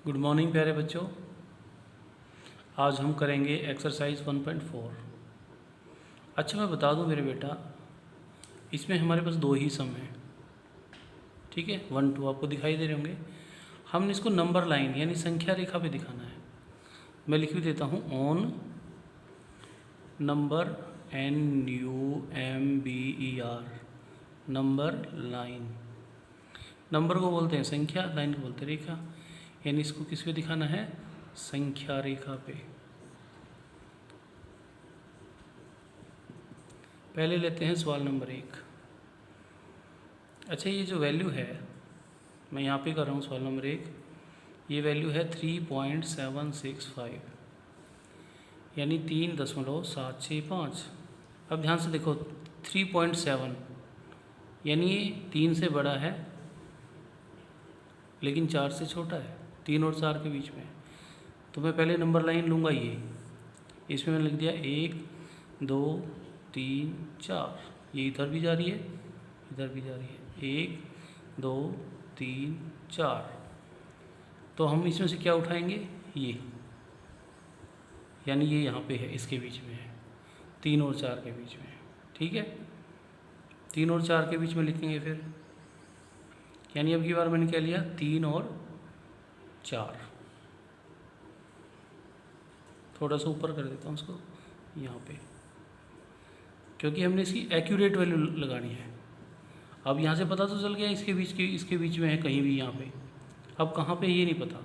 Good morning प्यारे बच्चों। आज हम करेंगे एक्सरसाइज 1.4। अच्छा मैं बता दूं मेरे बेटा, इसमें हमारे पास दो ही सम हैं, ठीक है। 1 2 आपको दिखाई दे रहे होंगे। हमने इसको नंबर लाइन यानी संख्या रेखा पे दिखाना है। मैं लिख भी देता हूँ, on number NUMBER, number line. Number को बोलते हैं संख्या, लाइन को बोलते हैं रेखा, यानी इसको किस पे दिखाना है, संख्या रेखा पे। पहले लेते हैं सवाल नंबर 1। अच्छा ये जो वैल्यू है, मैं यहाँ पे कर रहा हूँ सवाल नंबर 1, ये वैल्यू है 3.765 यानी 3.765। अब ध्यान से देखो, 3.7 यानी ये 3 से बड़ा है लेकिन 4 से छोटा है, 3 और 4 के बीच में। तो मैं पहले नंबर लाइन लूँगा ये, इसमें मैंने लिख दिया 1 2 3 4, ये इधर भी जा रही है इधर भी जा रही है, 1 2 3 4। तो हम इसमें से क्या उठाएंगे, ये, यानी ये यहाँ पे है, इसके बीच में है, 3 और 4 के बीच में, ठीक है। 3 और 4 के बीच में लिखेंगे फिर, यानी अब की बार मैंने क्या लिया, 3 और 4। थोड़ा सा ऊपर कर देता हूँ उसको यहाँ पे, क्योंकि हमने इसकी एक्यूरेट वैल्यू लगानी है। अब यहाँ से पता तो चल गया इसके बीच में है कहीं भी यहाँ पे, अब कहाँ पे ये नहीं पता।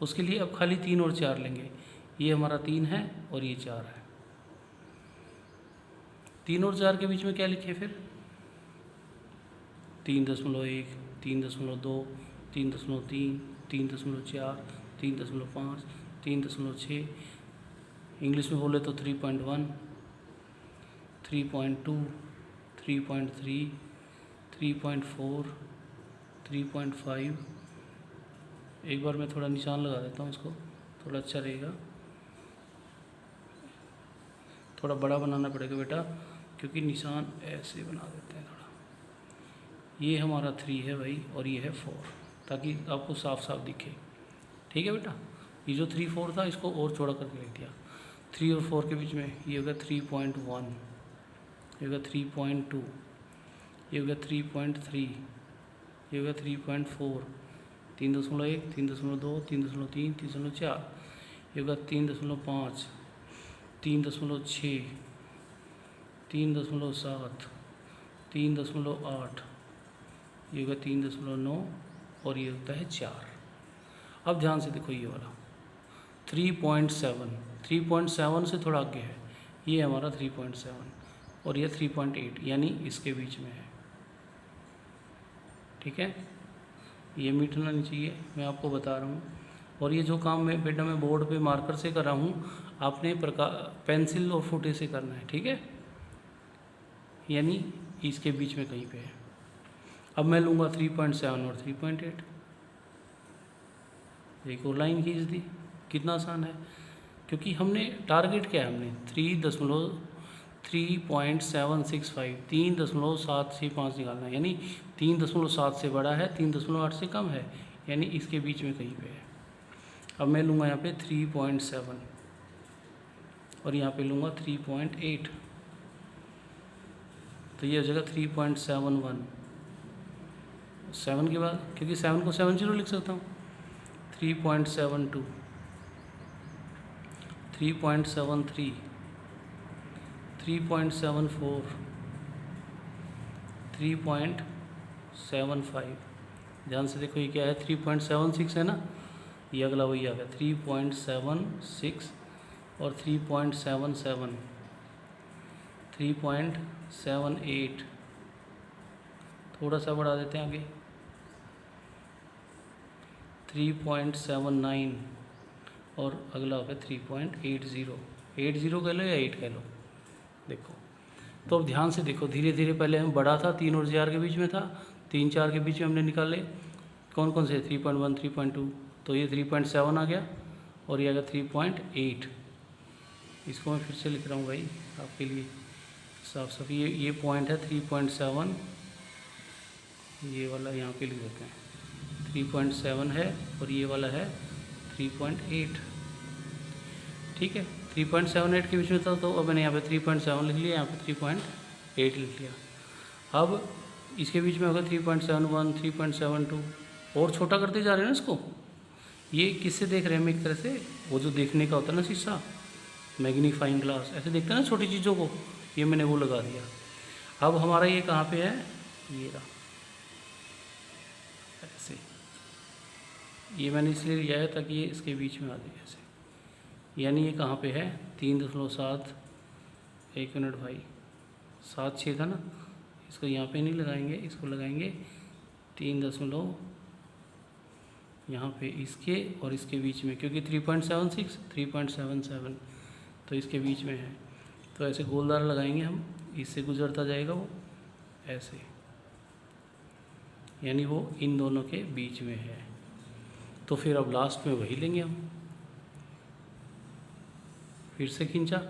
उसके लिए अब खाली 3 और 4 लेंगे। ये हमारा 3 है और ये 4 है। 3 और 4 के बीच में क्या लिखे फिर, 3.1 3.2 3.3 3.4 3.5 3.6, इंग्लिश में बोले तो 3.1 3.2 3.3 3.4 3.5। एक बार मैं थोड़ा निशान लगा देता हूँ इसको, थोड़ा अच्छा रहेगा। थोड़ा बड़ा बनाना पड़ेगा बेटा, क्योंकि निशान ऐसे बना देते हैं थोड़ा। ये हमारा 3 है भाई और ये है 4, ताकि आपको साफ साफ दिखे, ठीक है बेटा। ये जो 3 4 था इसको और चौड़ा करके लिख दिया। 3 और 4 के बीच में ये होगा 3.1, ये होगा 3.2, ये होगा 3.3, ये होगा 3.4, 3.1 3.2 3.3 3.4, ये होगा 3.5 3.6 3.7 3.8, ये होगा 3.9 और ये होता है 4। अब ध्यान से देखो, ये वाला 3.7 से थोड़ा आगे है, ये हमारा 3.7 और ये 3.8, यानी इसके बीच में है, ठीक है। ये मिटना नहीं चाहिए, मैं आपको बता रहा हूँ। और ये जो काम मैं बेटा मैं बोर्ड पे मार्कर से कर रहा हूँ, आपने पेंसिल और फुटे से करना है, ठीक है, यानी इसके बीच में कहीं पे है। अब मैं लूँगा 3.7 और 3.8, एक और लाइन खींच दी। कितना आसान है, क्योंकि हमने टारगेट क्या है, हमने 3.765 3.765 निकालना है, यानी 3.7 से बड़ा है 3.8 से कम है, यानी इसके बीच में कहीं पे है। अब मैं लूँगा यहाँ पे 3.7 और यहाँ पे लूँगा 3.8, तो ये हो जाएगा 3.71। 7 के बाद, क्योंकि 7 को 70 लिख सकता हूँ, 3.72 3.73 3.74 3.75। ध्यान से देखो, ये क्या है, 3.76 है ना, ये अगला वही आ गया 3.76 और 3.77 3.78, थोड़ा सा बढ़ा देते हैं आगे, 3.79 और अगला हो गया 3.80। 80 कह लो या 8 कह लो, देखो। तो अब ध्यान से देखो, धीरे धीरे, पहले हम बड़ा था 3 और 4 के बीच में था, 3 4 के बीच में हमने निकाले कौन कौन से, 3.1 3.2, तो ये 3.7 आ गया और ये आ गया 3.8। इसको मैं फिर से लिख रहा हूँ भाई आपके लिए साफ साफ। ये पॉइंट है 3.7, ये वाला यहाँ पे लिख देते हैं, 3.7 है और ये वाला है 3.8, ठीक है। 3.78 के बीच में था, तो अब मैंने यहाँ पे 3.7 लिख लिया, यहाँ पे 3.8 लिख लिया। अब इसके बीच में होगा 3.71, 3.72, और छोटा करते जा रहे हैं ना इसको। ये किससे देख रहे हैं हम, एक तरह से वो जो देखने का होता है ना शीशा, मैग्नीफाइंग ग्लास, ऐसे देखते हैं ना छोटी चीज़ों को, ये मैंने वो लगा दिया। अब हमारा ये कहाँ पे है, ये रहा, ऐसे। ये मैंने इसलिए लिया है ताकि ये इसके बीच में आ जाए ऐसे, यानी ये कहाँ पे है, 3.7, 1 मिनट भाई, 7.6 था ना, इसको यहाँ पे नहीं लगाएंगे, इसको लगाएंगे 3 यहाँ पे इसके और इसके बीच में, क्योंकि 3.76, 3.77 तो इसके बीच में है। तो ऐसे गोलदार लगाएंगे हम, इससे गुजरता जाएगा वो ऐसे, यानी वो इन दोनों के बीच में है। तो फिर अब लास्ट में वही लेंगे हम, फिर से खींचा,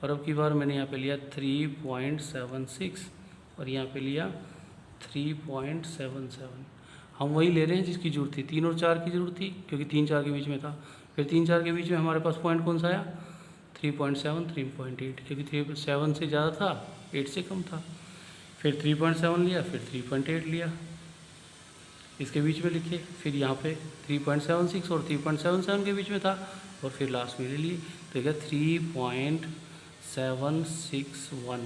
और अब की बार मैंने यहाँ पे लिया 3.76 और यहाँ पे लिया 3.77। हम वही ले रहे हैं जिसकी जरूरत थी, 3 और 4 की जरूरत थी, क्योंकि 3 4 के बीच में था। फिर 3 4 के बीच में हमारे पास पॉइंट कौन सा आया, 3.7, 3.8, क्योंकि 3.7 से ज़्यादा था, 8 से कम था। फिर 3.7 लिया, फिर 3.8 लिया, इसके बीच में लिखे। फिर यहाँ पे 3.76 और 3.77 के बीच में था, और फिर लास्ट में ले लिए, तो क्या 3.761,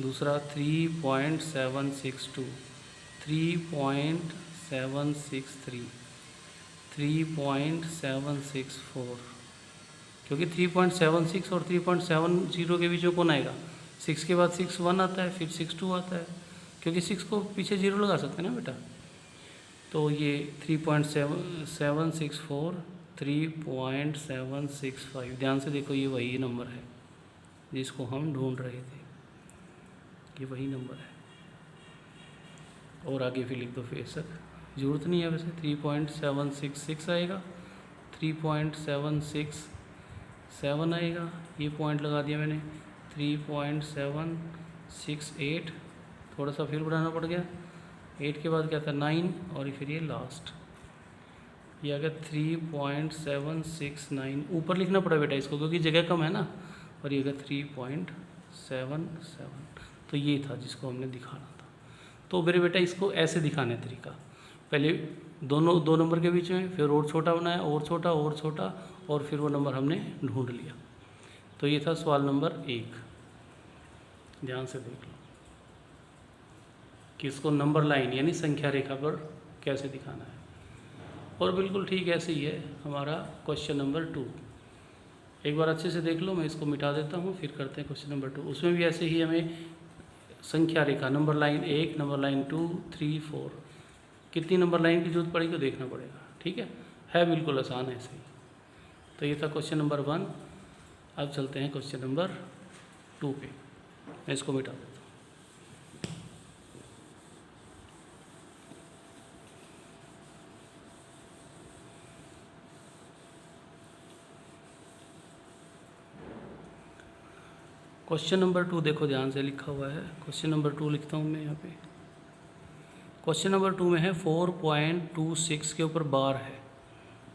दूसरा 3.762, 3.763, 3.764, क्योंकि 3.76 और 3.70 के बीच में कौन आएगा, 6 के बाद 61 आता है, फिर 62 आता है, क्योंकि 6 को पीछे 0 लगा सकते हैं ना बेटा। तो ये 3.764, 3.765, ध्यान से देखो, ये वही नंबर है जिसको हम ढूंढ रहे थे, ये वही नंबर है। और आगे फिर लिख दो, बेशक ज़रूरत नहीं है वैसे, 3.766 आएगा, 3.767 आएगा, ये पॉइंट लगा दिया मैंने, 3.768, थोड़ा सा फिर बढ़ाना पड़ गया, 8 के बाद क्या था 9, और फिर ये लास्ट, ये आ गया 3.769। ऊपर लिखना पड़ा बेटा इसको, क्योंकि जगह कम है ना, और ये गया 3.77। तो ये था जिसको हमने दिखाना था। तो मेरे बेटा इसको ऐसे दिखाने तरीका, पहले दोनों 2 नंबर के बीच में, फिर और छोटा बनाया, और छोटा और छोटा, और फिर वो नंबर हमने ढूंढ लिया। तो ये था सवाल नंबर 1, ध्यान से देख लो कि इसको नंबर लाइन यानी संख्या रेखा पर कैसे दिखाना है। और बिल्कुल ठीक ऐसे ही है हमारा क्वेश्चन नंबर 2, एक बार अच्छे से देख लो, मैं इसको मिटा देता हूँ, फिर करते हैं क्वेश्चन नंबर 2। उसमें भी ऐसे ही हमें संख्या रेखा नंबर लाइन 1, नंबर लाइन 2, 3, 4, कितनी नंबर लाइन की जरूरत पड़ेगी तो देखना पड़ेगा, ठीक है बिल्कुल आसान है ऐसे ही। तो ये था क्वेश्चन नंबर 1। अब चलते हैं क्वेश्चन नंबर 2 पे, मैं इसको मिटा देता हूँ। क्वेश्चन नंबर 2 देखो ध्यान से लिखा हुआ है, क्वेश्चन नंबर 2 लिखता हूँ मैं यहाँ पे। क्वेश्चन नंबर 2 में है 4.26 के ऊपर बार है,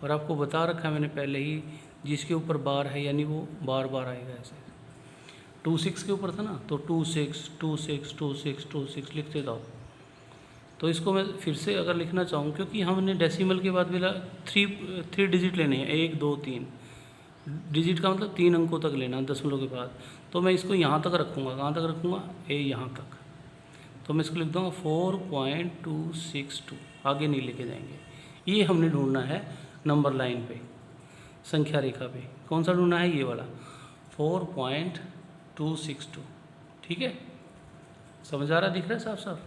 और आपको बता रखा है मैंने पहले ही, जिसके ऊपर बार है यानी वो बार बार आएगा ऐसे। 26 के ऊपर था ना, तो 26 26 26 26 लिखते जाओ। तो इसको मैं फिर से अगर लिखना चाहूँ, क्योंकि हमने डेसिमल के बाद मिला 3 डिजिट लेने हैं, 1 2 3 डिजिट का मतलब 3 अंकों तक लेना दशमलव के बाद। तो मैं इसको यहाँ तक रखूँगा, कहाँ तक रखूँगा, यहाँ तक। तो मैं इसको लिख दूँगा 4.262, आगे नहीं लेके जाएंगे। ये हमने ढूंढना है नंबर लाइन पे, संख्या रेखा पे। कौन सा ढूंढना है, ये वाला 4.262, ठीक है, समझ आ रहा, दिख रहा है साफ साफ।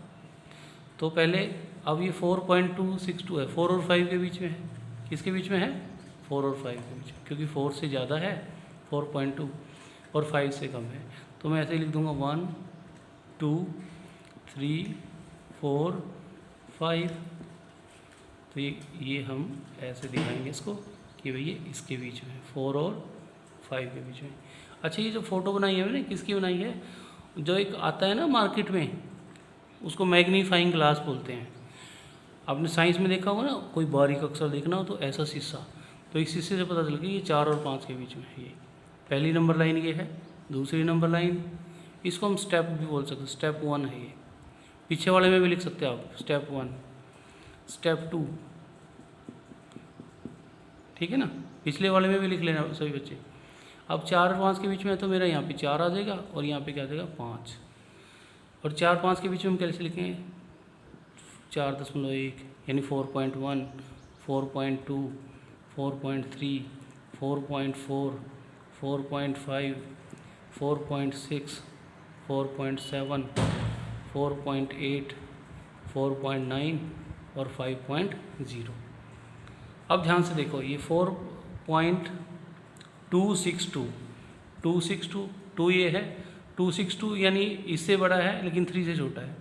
तो पहले अब ये 4.262 है, 4 और 5 के बीच में है। किसके बीच में है, 4 और 5 के बीच में, क्योंकि 4 से ज़्यादा है 4.2 और 5 से कम है। तो मैं ऐसे ही लिख दूँगा 1 2 3 4 5। तो ये हम ऐसे दिखाएंगे इसको कि भैया इसके बीच में 4 और 5 के बीच में। अच्छा, ये जो फ़ोटो बनाई है मैंने, किसकी बनाई है, जो एक आता है ना मार्केट में, उसको मैग्नीफाइंग ग्लास बोलते हैं। आपने साइंस में देखा होगा ना, कोई बारीक अक्षर देखना हो तो ऐसा शीशा, तो इस शीशे से पता चल गया ये 4 और 5 के बीच में है। ये पहली नंबर लाइन ये है, दूसरी नंबर लाइन, इसको हम स्टेप भी बोल सकते हैं, स्टेप 1 है ये। पीछे वाले में भी लिख सकते हैं आप स्टेप 1, स्टेप 2, ठीक है ना, पिछले वाले में भी लिख लेना सभी बच्चे। अब 4 और 5 के बीच में है तो मेरा यहाँ पे 4 आ जाएगा और यहाँ पे क्या आ जाएगा 5, और 4 5 के बीच में हम कैसे लिखेंगे 4.1 यानी 4.1, 4.2, 4.3, 4.4, 4.5, 4.6, 4.7, 4.8, 4.9 और 5.0। अब ध्यान से देखो ये 4.262, 262, 2 ये है, 262 यानी इससे बड़ा है लेकिन 3 से छोटा है,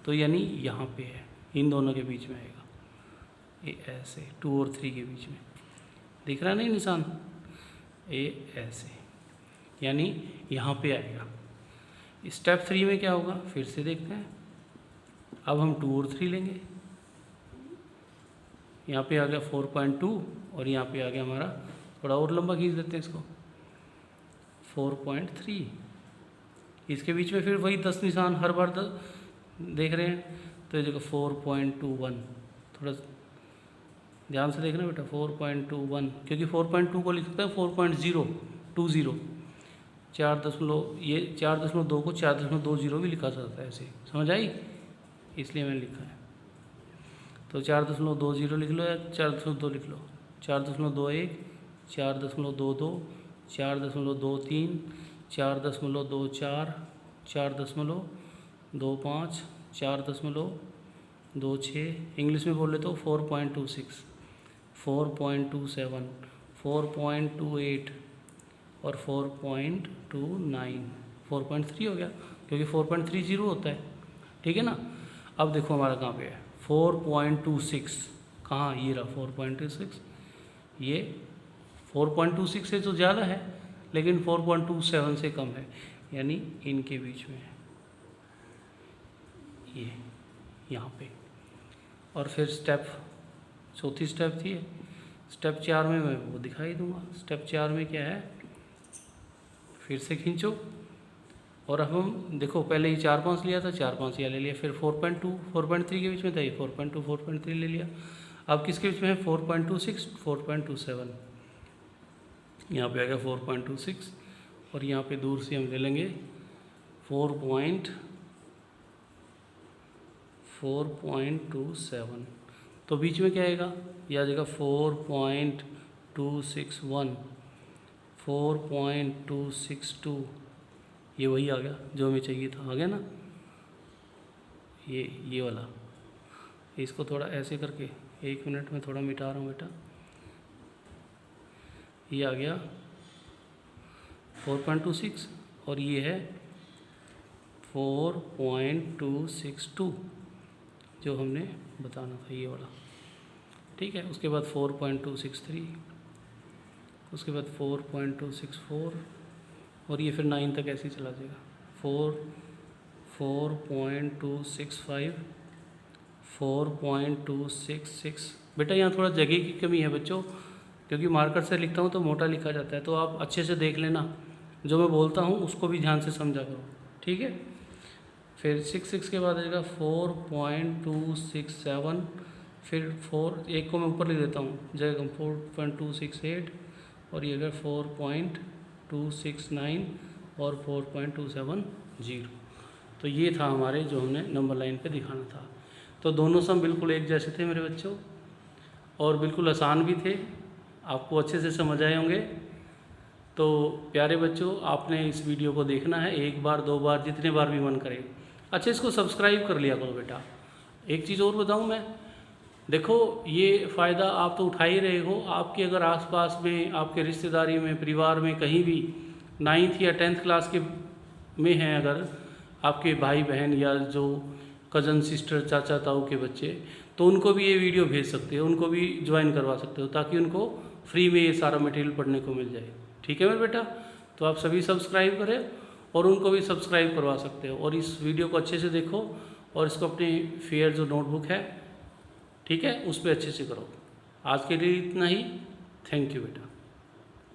तो यानी यहाँ पे है, इन दोनों के बीच में आएगा ये ऐसे, 2 और 3 के बीच में दिख रहा नहीं निशान, ये ऐसे यानी यहाँ पे आएगा। स्टेप 3 में क्या होगा फिर से देखते हैं। अब हम 2 और 3 लेंगे, यहाँ पे आ गया 4.2 और यहाँ पे आ गया हमारा, थोड़ा और लंबा खींच देते हैं इसको, 4.3। इसके बीच में फिर वही 10 निशान हर बार देख रहे हैं, तो ये जगह 4.21, थोड़ा ध्यान से देखना बेटा, 4.21, क्योंकि 4.2 को लिख सकते हैं 4.020, 4.2 को 4.20 भी लिखा जाता है, ऐसे समझ आई, इसलिए मैंने लिखा है। तो 4.20 लिख लो या 4.2 लिख लो, 4.21, 4.22, 4.23, 4.24, 4.25, 4.26, इंग्लिश में बोल लेते हो 4.26, 4.27, 4.28 और 4.29, 4.3 हो गया क्योंकि 4.30 होता है, ठीक है ना। अब देखो हमारा कहाँ पे है 4.26, कहाँ ये रहा 4.26, ये 4.26 से तो ज़्यादा है लेकिन 4.27 से कम है, यानी इनके बीच में है ये यहाँ पे। और फिर चौथी स्टेप थी, स्टेप 4 में मैं वो दिखाई दूंगा। स्टेप 4 में क्या है, फिर से खींचो, और अब हम देखो पहले ही 4 5 लिया था, 4 5 यहाँ ले लिया, फिर 4.2 4.3 के बीच में था ये 4.2 4.3 ले लिया। अब किसके बीच में है 4.26 4.27, यहाँ पे आ गया 4.26 और यहाँ पे दूर से हम ले लेंगे 4.27, तो बीच में क्या आएगा, यह आ जाएगा 4.261, 4.262, ये वही आ गया जो हमें चाहिए था, आ गया ना, ये वाला। इसको थोड़ा ऐसे करके 1 मिनट में थोड़ा मिटा रहा हूँ बेटा, ये आ गया 4.26 और ये है 4.262 जो हमने बताना था, ये वाला, ठीक है। उसके बाद 4.263, उसके बाद 4.264 और ये फिर 9 तक ऐसे ही चला जाएगा, 4.265, 4.266। बेटा यहाँ थोड़ा जगह की कमी है बच्चों, क्योंकि मार्कर से लिखता हूँ तो मोटा लिखा जाता है, तो आप अच्छे से देख लेना, जो मैं बोलता हूँ उसको भी ध्यान से समझा करो, ठीक है। फिर 6 के बाद आ जाएगा 4.267, फिर 1 को मैं ऊपर लिख देता हूँ जगह 4.268 और ये अगर 4.269 और 4.270। तो ये था हमारे जो हमने नंबर लाइन पे दिखाना था। तो दोनों सम बिल्कुल एक जैसे थे मेरे बच्चों और बिल्कुल आसान भी थे, आपको अच्छे से समझ आए होंगे। तो प्यारे बच्चों, आपने इस वीडियो को देखना है 1 बार 2 बार जितने बार भी मन करे। अच्छा, इसको सब्सक्राइब कर लिया करो बेटा। एक चीज़ और बताऊं मैं, देखो ये फ़ायदा आप तो उठा ही रहे हो, आपके अगर आसपास में, आपके रिश्तेदारी में, परिवार में कहीं भी 9th या 10th क्लास के में हैं अगर आपके भाई बहन या जो कज़न सिस्टर चाचा ताऊ के बच्चे, तो उनको भी ये वीडियो भेज सकते हो, उनको भी ज्वाइन करवा सकते हो, ताकि उनको फ्री में ये सारा मटेरियल पढ़ने को मिल जाए। ठीक है मेरे बेटा, तो आप सभी सब्सक्राइब करें और उनको भी सब्सक्राइब करवा सकते हो, और इस वीडियो को अच्छे से देखो और इसको अपनी फेयर जो नोटबुक है, ठीक है, उस पर अच्छे से करो। आज के लिए इतना ही। थैंक यू बेटा।